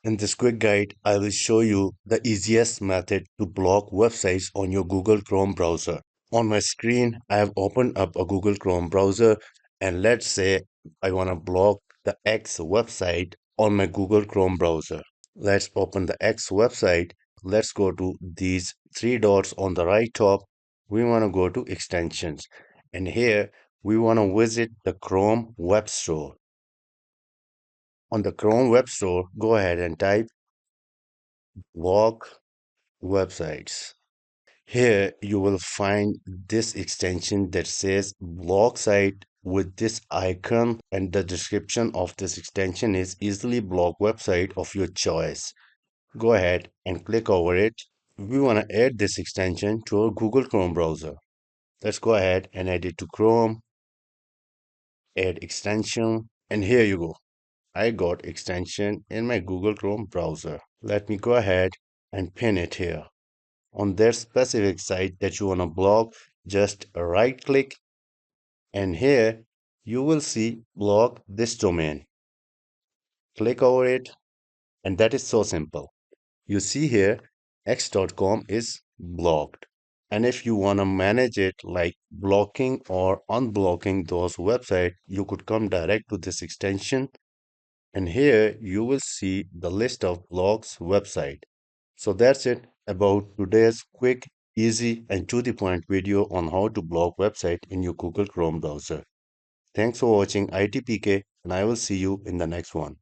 In this quick guide, I will show you the easiest method to block websites on your Google Chrome browser. On my screen, I have opened up a Google Chrome browser, and let's say I want to block the X website on my Google Chrome browser. Let's open the X website. Let's go to these three dots on the right top. We want to go to extensions, and here we want to visit the Chrome Web Store. On the Chrome Web Store, go ahead and type block websites. Here you will find this extension that says block site with this icon, and the description of this extension is easily block website of your choice. Go ahead and click over it. We want to add this extension to our Google Chrome browser. Let's go ahead and add it to Chrome, add extension, and here you go. I got extension in my Google Chrome browser. Let me go ahead and pin it here. On that specific site that you want to block, just right click, and here you will see block this domain. Click over it, and that is so simple. You see here x.com is blocked. And if you want to manage it like blocking or unblocking those websites, you could come direct to this extension, and here you will see the list of blocks website. So that's it about today's quick, easy, and to the point video on how to block website in your Google Chrome browser. Thanks for watching ITPK, and I will see you in the next one.